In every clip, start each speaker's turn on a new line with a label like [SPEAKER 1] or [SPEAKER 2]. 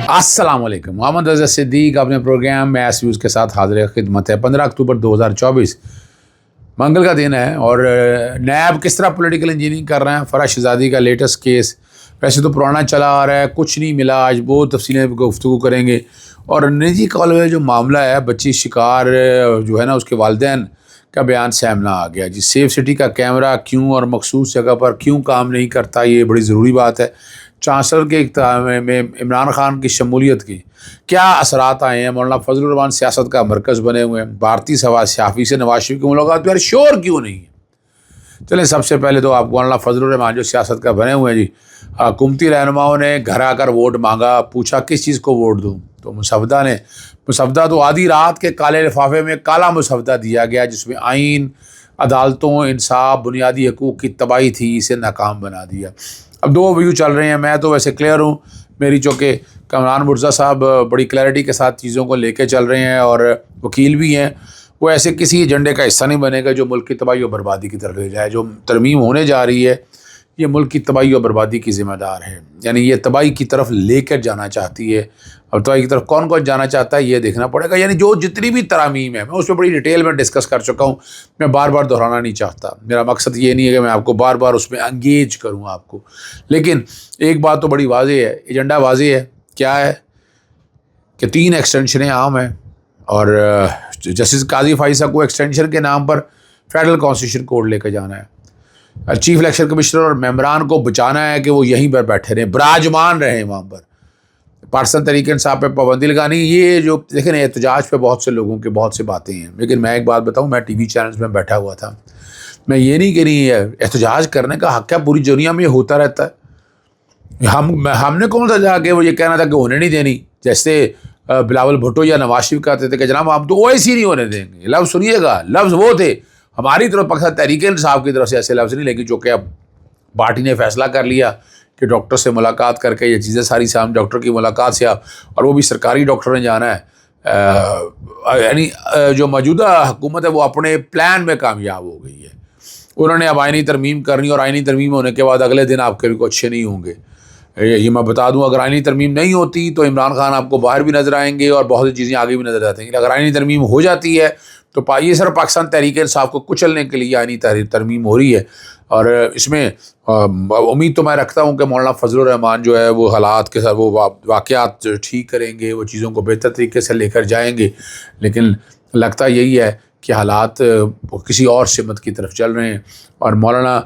[SPEAKER 1] السلام علیکم، محمد رضا صدیق اپنے پروگرام میس ویوز کے ساتھ حاضر خدمت ہے۔ 15 اکتوبر 2024 منگل کا دن ہے اور نیب کس طرح پولیٹیکل انجینئرنگ کر رہے ہیں۔ فرح شہزادی کا لیٹسٹ کیس ویسے تو پرانا چلا آ رہا ہے، کچھ نہیں ملا، آج بہت تفصیلیں گفتگو کریں گے۔ اور نجی کالج میں جو معاملہ ہے، بچی شکار جو ہے نا، اس کے والدین کا بیان سامنے آ گیا جی۔ سیف سٹی کا کیمرہ کیوں اور مخصوص جگہ پر کیوں کام نہیں کرتا، یہ بڑی ضروری بات ہے۔ چانسلر کے اقتدار میں عمران خان کی شمولیت کی کیا اثرات آئے ہیں۔ مولانا فضل الرحمان سیاست کا مرکز بنے ہوئے ہیں۔ بھارتی صحافی سے نواز شریف کی ملاقات پہ شور کیوں نہیں ہے؟ چلیں سب سے پہلے تو آپ مولانا فضل الرحمان جو سیاست کا بنے ہوئے ہیں جی، حکومتی رہنماؤں نے گھر آ کر ووٹ مانگا، پوچھا کس چیز کو ووٹ دوں، تو مسودہ تو آدھی رات کے کالے لفافے میں کالا مسودہ دیا گیا جس میں آئین، عدالتوں، انصاف، بنیادی حقوق کی تباہی تھی، اسے ناکام بنا دیا۔ اب دو ویو چل رہے ہیں، میں تو ویسے کلیئر ہوں، میری چونکہ کامران مرزا صاحب بڑی کلیئرٹی کے ساتھ چیزوں کو لے کے چل رہے ہیں اور وکیل بھی ہیں، وہ ایسے کسی ایجنڈے کا حصہ نہیں بنے گا جو ملک کی تباہی و بربادی کی طرف لے جائے۔ جو ترمیم ہونے جا رہی ہے یہ ملک کی تباہی و بربادی کی ذمہ دار ہے، یعنی یہ تباہی کی طرف لے کر جانا چاہتی ہے۔ اور تباہی کی طرف کون کون جانا چاہتا ہے یہ دیکھنا پڑے گا، یعنی جو جتنی بھی ترامیم ہے میں اس پہ بڑی ڈیٹیل میں ڈسکس کر چکا ہوں، میں بار بار دہرانا نہیں چاہتا، میرا مقصد یہ نہیں ہے کہ میں آپ کو بار بار اس میں انگیج کروں آپ کو، لیکن ایک بات تو بڑی واضح ہے، ایجنڈا واضح ہے، کیا ہے کہ 3 ایکسٹینشنیں عام ہیں اور جسٹس قاضی فائزہ کو ایکسٹینشن کے نام پر فیڈرل کانسٹیٹیوشن کورٹ لے کے جانا ہے۔ چیف الیکشن کمشنر اور ممبران کو بچانا ہے کہ وہ یہیں پر بیٹھے رہیں، براجمان رہیں وہاں پر، پارسل طریقے انصاف پہ پابندی لگانی۔ یہ جو دیکھیں احتجاج پہ بہت سے لوگوں کے بہت سے باتیں ہیں، لیکن میں ایک بات بتاؤں، میں ٹی وی چینلز میں بیٹھا ہوا تھا، میں یہ نہیں کہہ رہی احتجاج کرنے کا حق ہے، پوری دنیا میں یہ ہوتا رہتا ہے، ہم نے کون سا جا کے وہ یہ کہنا تھا کہ ہونے نہیں دینی، جیسے بلاول بھٹو یا نواز شریف کہتے تھے کہ جناب ہم تو اویسی نہیں ہونے دیں گے۔ لفظ سنیے گا، لفظ وہ تھے ہماری طرف، پاکستان تحریک انصاف کی طرف سے ایسے لفظ نہیں، لیکن جو کہ اب پارٹی نے فیصلہ کر لیا کہ ڈاکٹر سے ملاقات کر کے یہ چیزیں ساری سامنے، ڈاکٹر کی ملاقات سے اور وہ بھی سرکاری ڈاکٹر نے جانا ہے، یعنی جو موجودہ حکومت ہے وہ اپنے پلان میں کامیاب ہو گئی ہے۔ انہوں نے اب آئینی ترمیم کرنی اور آئینی ترمیم ہونے کے بعد اگلے دن آپ کے بھی اچھے نہیں ہوں گے۔ یہ میں بتا دوں، اگر آئینی ترمیم نہیں ہوتی تو عمران خان آپ کو باہر بھی نظر آئیں گے اور بہت سی چیزیں آگے بھی نظر آتی ہیں، اگر آئینی ترمیم ہو جاتی ہے تو یہ صرف پاکستان تحریک انصاف کو کچلنے کے لیے آئینی ترمیم ہو رہی ہے۔ اور اس میں امید تو میں رکھتا ہوں کہ مولانا فضل الرحمان جو ہے وہ حالات کے ساتھ وہ واقعات ٹھیک کریں گے، وہ چیزوں کو بہتر طریقے سے لے کر جائیں گے، لیکن لگتا یہی ہے کہ حالات کسی اور سمت کی طرف چل رہے ہیں۔ اور مولانا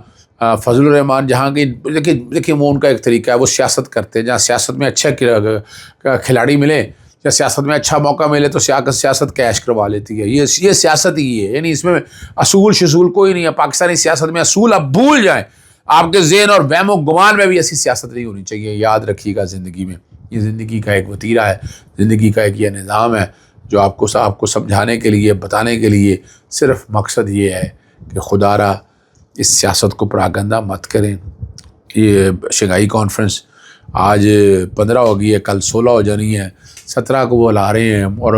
[SPEAKER 1] فضل الرحمان جہاں کی دیکھیں وہ ان کا ایک طریقہ ہے، وہ سیاست کرتے ہیں، جہاں سیاست میں اچھا کھلاڑی ملے یا سیاست میں اچھا موقع ملے تو سیاست کیش کروا لیتی ہے، یہ سیاست ہی ہے، یعنی اس میں اصول شصول کوئی نہیں ہے۔ پاکستانی سیاست میں اصول آپ بھول جائیں، آپ کے ذہن اور وہم و گمان میں بھی ایسی سیاست نہیں ہونی چاہیے۔ یاد رکھیے گا، زندگی میں یہ زندگی کا ایک وتیرہ ہے، زندگی کا ایک یہ نظام ہے جو آپ کو سمجھانے کے لیے، بتانے کے لیے، صرف مقصد یہ ہے کہ خدا را اس سیاست کو پراگندہ مت کریں۔ یہ شنگھائی کانفرنس آج 15 ہو گئی ہے، کل 16 ہو جانی ہے، 17 کو وہ لا رہے ہیں اور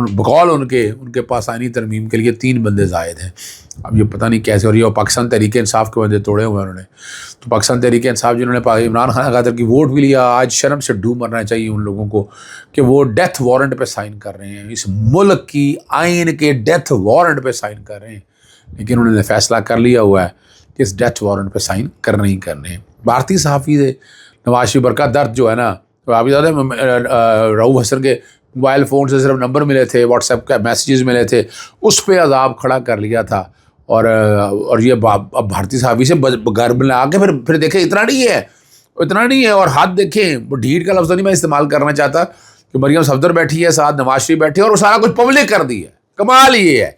[SPEAKER 1] بقول ان کے پاس آئینی ترمیم کے لیے 3 بندے زائد ہیں۔ اب یہ پتہ نہیں کیسے، اور یہ پاکستان تحریک انصاف کے بندے توڑے ہوئے انہوں نے، تو پاکستان تحریک انصاف جنہوں نے عمران خان خاطر کی ووٹ بھی لیا، آج شرم سے ڈوب مرنا چاہیے ان لوگوں کو کہ وہ ڈیتھ وارنٹ پہ سائن کر رہے ہیں، اس ملک کی آئین کے ڈیتھ وارنٹ پہ سائن کر رہے ہیں، لیکن انہوں نے فیصلہ کر لیا ہوا ہے کہ اس ڈیتھ وارنٹ پہ سائن کرنے ہی کرنے ہیں۔ بھارتی صحافی سے نواز شریف برقع درد جو ہے نا، تو آپ یاد ہے رؤوف حسن کے موبائل فون سے صرف نمبر ملے تھے، واٹس ایپ کا میسیجز ملے تھے، اس پہ عذاب کھڑا کر لیا تھا، اور یہ اب بھارتی صحافی سے گھر بنا کے پھر دیکھیں اتنا نہیں ہے، اور ہاتھ دیکھیں، وہ ڈھیٹ کا لفظ نہیں میں استعمال کرنا چاہتا کہ مریم صفدر بیٹھی ہے ساتھ، نواز شریف بیٹھی ہے اور وہ سارا کچھ پبلک کر دی ہے۔ کمال یہ ہے،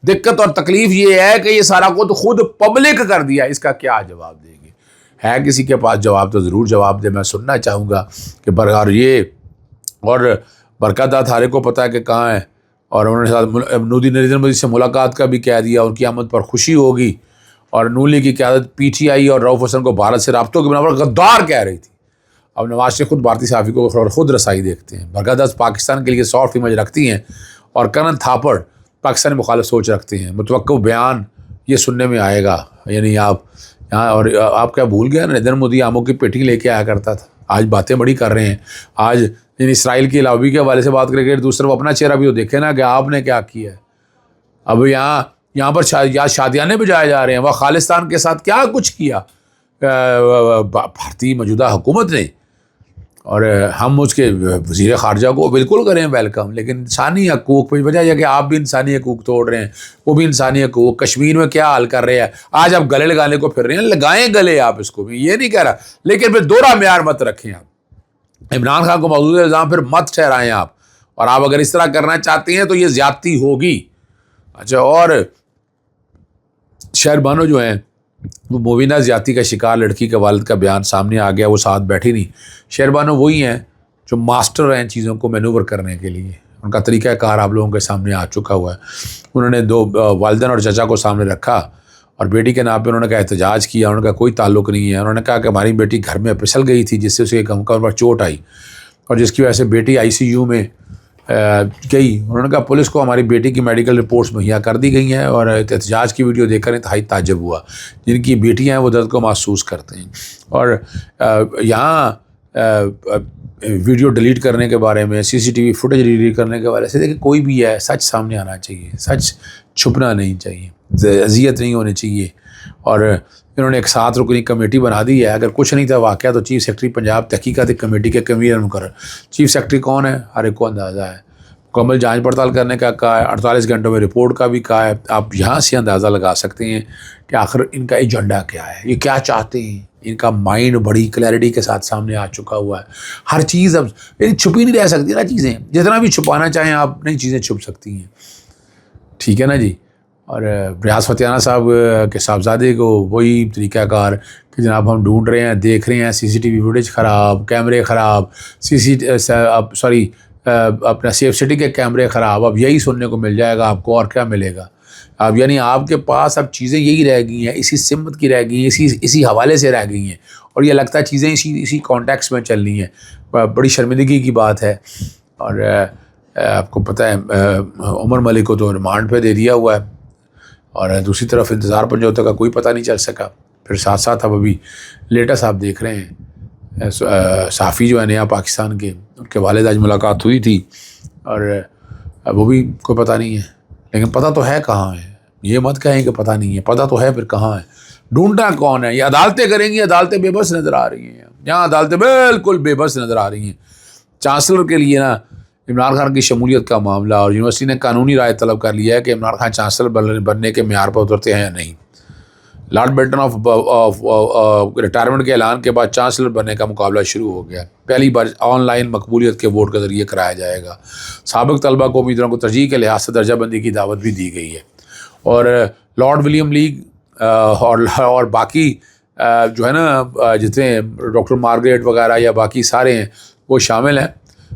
[SPEAKER 1] دقت اور تکلیف یہ ہے کہ یہ سارا کو تو خود پبلک کر دیا، اس کا کیا جواب دیں گے؟ ہے کسی کے پاس جواب تو ضرور جواب دے، میں سننا چاہوں گا کہ اور برکت ہارے کو پتہ ہے کہ کہاں ہے، اور انہوں نے نریندر مودی سے ملاقات کا بھی کہہ دیا، ان کی آمد پر خوشی ہوگی، اور نولی کی قیادت پی ٹی آئی اور رؤوف حسن کو بھارت سے رابطوں کے بنا پر غدار کہہ رہی تھی۔ اب نواز شریف خود بھارتی صحافی کو خود رسائی دیکھتے ہیں، برکت پاکستان کے لیے سافٹ امیج رکھتی ہیں، اور کرن تھاپڑ پاکستانی مخالف سوچ رکھتے ہیں۔ متوقع بیان یہ سننے میں آئے گا، یعنی آپ یہاں، اور آپ کیا بھول گیا، نریندر مودی آموں کی پیٹی لے کے آیا کرتا تھا، آج باتیں بڑی کر رہے ہیں، آج یعنی اسرائیل کی لابی کے حوالے سے بات کریں گے، دوسرا وہ اپنا چہرہ بھی تو دیکھے نا کہ آپ نے کیا کیا ہے. اب یہاں پر شادیانے بجائے جا رہے ہیں، وہ خالصتان کے ساتھ کیا کچھ کیا بھارتی موجودہ حکومت نے، اور ہم اس کے وزیر خارجہ کو بالکل کریں ویلکم، لیکن انسانی حقوق پہ وجہ یہ کہ آپ بھی انسانی حقوق توڑ رہے ہیں، وہ بھی انسانی حقوق. کشمیر میں کیا حال کر رہے ہیں آج، آپ گلے لگانے کو پھر رہے ہیں، لگائیں گلے آپ اس کو بھی، یہ نہیں کہہ رہا، لیکن پھر دوہرا معیار مت رکھیں. آپ عمران خان کو موجود الزام پھر مت ٹھہرائیں آپ، اور آپ اگر اس طرح کرنا چاہتے ہیں تو یہ زیادتی ہوگی. اچھا، اور شہر بانو جو ہیں وہ مبینہ زیادتی کا شکار لڑکی کے والد کا بیان سامنے آ گیا، وہ ساتھ بیٹھی نہیں. شہر بانو وہی ہیں جو ماسٹر ہیں چیزوں کو مینوور کرنے کے لیے، ان کا طریقہ کار آپ لوگوں کے سامنے آ چکا ہوا ہے. انہوں نے دو والدین اور چچا کو سامنے رکھا اور بیٹی کے نام پہ انہوں نے کہا احتجاج کیا. انہوں نے کہا کوئی تعلق نہیں ہے. انہوں نے کہا کہ ہماری بیٹی گھر میں پھسل گئی تھی جس سے اسے کمر پر چوٹ آئی اور جس کی وجہ سے بیٹی ICU میں گئی. انہوں نے کہا پولیس کو ہماری بیٹی کی میڈیکل رپورٹس مہیا کر دی گئی ہیں، اور احتجاج کی ویڈیو دیکھ کر انتہائی تعجب ہوا. جن کی بیٹیاں ہیں وہ درد کو محسوس کرتے ہیں. اور یہاں ویڈیو ڈیلیٹ کرنے کے بارے میں، CCTV فوٹیج ڈیلیٹ کرنے کے بارے سے دیکھیں، کوئی بھی ہے سچ سامنے آنا چاہیے، سچ چھپنا نہیں چاہیے، اذیت نہیں ہونی چاہیے. اور انہوں نے ایک 7 رکنی کمیٹی بنا دی ہے. اگر کچھ نہیں تھا واقعہ تو چیف سیکرٹری پنجاب تحقیقاتی کمیٹی کے کنوینر مقرر. چیف سیکرٹری کون ہے ہر ایک کو اندازہ ہے. مکمل جانچ پڑتال کرنے کا کہا ہے، 48 گھنٹوں میں رپورٹ کا بھی کہا ہے. آپ یہاں سے اندازہ لگا سکتے ہیں کہ آخر ان کا ایجنڈا کیا ہے، یہ کیا چاہتے ہیں. ان کا مائنڈ بڑی کلیئرٹی کے ساتھ سامنے آ چکا ہوا ہے. ہر چیز اب چھپی نہیں رہ سکتی نا چیزیں، جتنا بھی چھپانا چاہیں آپ نئی چیزیں چھپ سکتی ہیں. ٹھیک ہے نا جی. اور ریاض فتیانہ صاحب کے صاحبزادے کو وہی طریقہ کار کہ جناب ہم ڈھونڈ رہے ہیں، دیکھ رہے ہیں، CCTV فوٹیج خراب، کیمرے خراب، اپنا سیف سٹی کے کیمرے خراب. اب یہی سننے کو مل جائے گا آپ کو، اور کیا ملے گا. اب یعنی آپ کے پاس اب چیزیں یہی رہ گئی ہیں، اسی سمت کی رہ گئی ہیں، اسی حوالے سے رہ گئی ہیں، اور یہ لگتا ہے چیزیں اسی کانٹیکس میں چل رہی ہیں. بڑی شرمندگی کی بات ہے. اور آپ کو پتہ ہے عمر ملک کو تو ریمانڈ پہ دے دیا ہوا ہے، اور دوسری طرف انتظار پنجوتہ کا کوئی پتہ نہیں چل سکا. پھر ساتھ ساتھ اب ابھی لیٹسٹ آپ دیکھ رہے ہیں صحافی جو ہے نیا پاکستان کے، ان کے والد آج ملاقات ہوئی تھی، اور وہ بھی کوئی پتہ نہیں ہے. لیکن پتہ تو ہے کہاں ہے، یہ مت کہیں کہ پتہ نہیں ہے، پتہ تو ہے. پھر کہاں ہے، ڈھونڈنا کون ہے. یہ عدالتیں کریں گی، عدالتیں بے بس نظر آ رہی ہیں. یہاں عدالتیں بالکل بے بس نظر آ رہی ہیں. چانسلر کے لیے نا عمران خان کی شمولیت کا معاملہ، اور یونیورسٹی نے قانونی رائے طلب کر لیا ہے کہ عمران خان چانسلر بننے کے معیار پر اترتے ہیں یا نہیں. لارڈ بیٹن آف ریٹائرمنٹ کے اعلان کے بعد چانسلر بننے کا مقابلہ شروع ہو گیا. پہلی بار آن لائن مقبولیت کے ووٹ کے ذریعے کرایا جائے گا. سابق طلبہ کو امیدواروں کو ترجیح کے لحاظ سے درجہ بندی کی دعوت بھی دی گئی ہے. اور لارڈ ولیم لیگ اور باقی جو ہے نا جتنے ڈاکٹر مارگریٹ وغیرہ یا باقی سارے ہیں وہ شامل ہیں،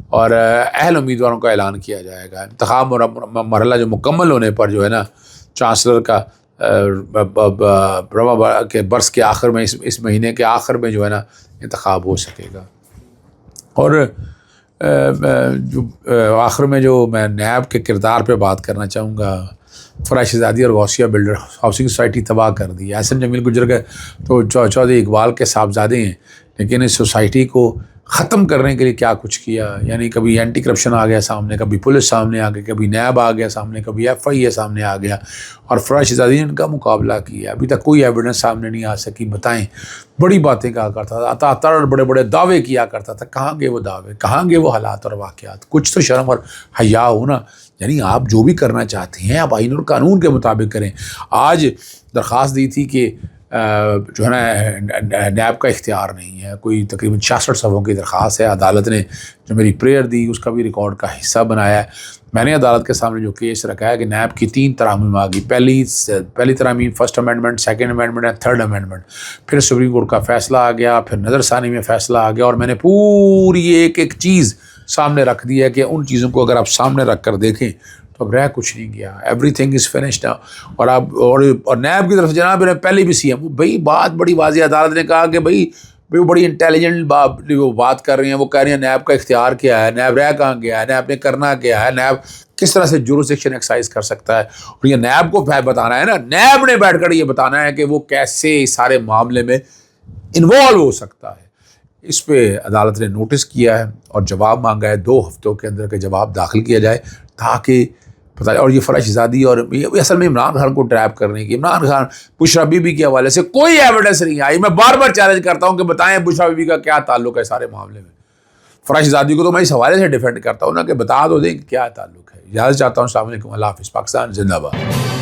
[SPEAKER 1] اور اہل امیدواروں کا اعلان کیا جائے گا. انتخاب مرحلہ جو مکمل ہونے پر جو ہے نا چانسلر کا کے برس کے آخر میں، اس مہینے کے آخر میں جو ہے نا انتخاب ہو سکے گا. اور جو آخر میں جو میں نیب کے کردار پہ بات کرنا چاہوں گا، فرح شہزادی اور غوثیہ بلڈر ہاؤسنگ سوسائٹی تباہ کر دی. احسن جمیل گجر کے تو چودھری اقبال کے صاحبزادے ہیں، لیکن اس سوسائٹی کو ختم کرنے کے لیے کیا کچھ کیا. یعنی کبھی اینٹی کرپشن آ گیا سامنے، کبھی پولیس سامنے آ گئی، کبھی نیب آ گیا سامنے، کبھی FIA سامنے آ گیا، اور فرح شہزادی نے ان کا مقابلہ کیا. ابھی تک کوئی ایویڈنس سامنے نہیں آ سکی. بتائیں، بڑی باتیں کہا کرتا تھا، اور بڑے بڑے دعوے کیا کرتا تھا. کہاں گئے وہ دعوے، کہاں گئے وہ حالات اور واقعات. کچھ تو شرم اور حیا ہو نا. یعنی آپ جو بھی کرنا چاہتے ہیں آپ آئین اور قانون کے مطابق کریں. آج درخواست دی تھی کہ جو ہے نا نیب کا اختیار نہیں ہے، کوئی تقریباً 66 صفحوں کی درخواست ہے. عدالت نے جو میری پریئر دی اس کا بھی ریکارڈ کا حصہ بنایا ہے. میں نے عدالت کے سامنے جو کیس رکھا ہے کہ نیب کی 3 ترامیم آ گئی. پہلی ترامیم first amendment, second amendment and third amendment. پھر سپریم کورٹ کا فیصلہ آ گیا، پھر نظر ثانی میں فیصلہ آ گیا، اور میں نے پوری ایک چیز سامنے رکھ دی ہے کہ ان چیزوں کو اگر آپ سامنے رکھ کر دیکھیں تو اب رہ کچھ نہیں گیا. Every thing is finished. اور اب اور نیب کی طرف سے جناب پہلے بھی CM بھائی بات بڑی واضح، عدالت نے کہا کہ بھائی وہ بڑی انٹیلیجنٹ بات کر رہی ہیں. وہ کہہ رہی ہیں نیب کا اختیار کیا ہے، نیب رہ کہاں گیا ہے، نیب نے کرنا کیا ہے، نیب کس طرح سے جورسڈکشن ایکسرسائز کر سکتا ہے. اور یہ نیب کو بتانا ہے نا، نیب نے بیٹھ کر یہ بتانا ہے کہ وہ کیسے اس سارے معاملے میں انوالو ہو سکتا ہے. اس پہ عدالت نے نوٹس کیا ہے اور جواب مانگا ہے 2 ہفتوں کے اندر کہ جواب داخل کیا جائے تاکہ پتہ. اور یہ فرح شہزادی اور یہ اصل میں عمران خان کو ٹریپ کرنے کی، عمران خان بشریٰ بی بی کے حوالے سے کوئی ایویڈنس نہیں آئی. میں بار بار چیلنج کرتا ہوں کہ بتائیں بشریٰ بی بی کا کیا تعلق ہے سارے معاملے میں. فرح شہزادی کو تو میں اس حوالے سے ڈیفینڈ کرتا ہوں نا کہ بتا دو دیں کہ کیا تعلق ہے. اجازت چاہتا ہوں. السلام علیکم. اللہ حافظ. پاکستان زندہ باد.